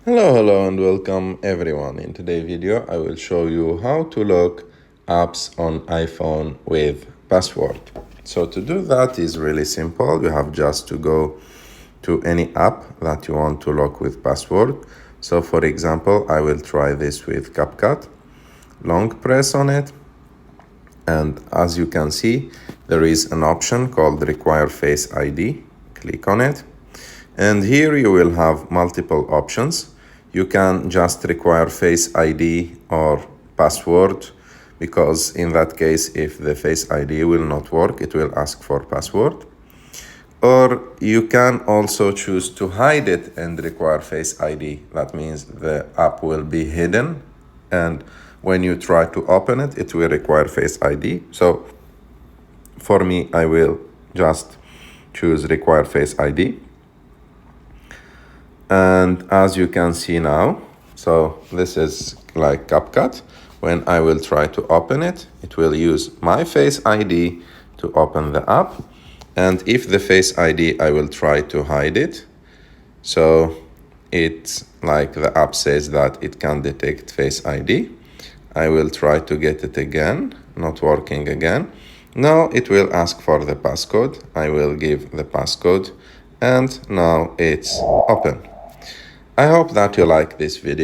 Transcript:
Hello and welcome everyone. In today's video I will show you how to lock apps on iPhone with password. So to do that is really simple. You have just to go to any app that you want to lock with password. So for example, I will try this with CapCut. Long press on it, and as you can see there is an option called Require Face ID. Click on it, and here you will have multiple options. You can just require Face ID or password, because in that case, if the Face ID will not work, it will ask for password. Or you can also choose to hide it and require Face ID. That means the app will be hidden, and when you try to open it, it will require Face ID. So for me, I will just choose Require Face ID. And as you can see now, so this is like CapCut. When I will try to open it, it will use my Face ID to open the app. And if the Face ID, I will try to hide it. So it's like the app says that it can detect Face ID. I will try to get it again, not working again. Now it will ask for the passcode. I will give the passcode, and now it's open. I hope that you like this video.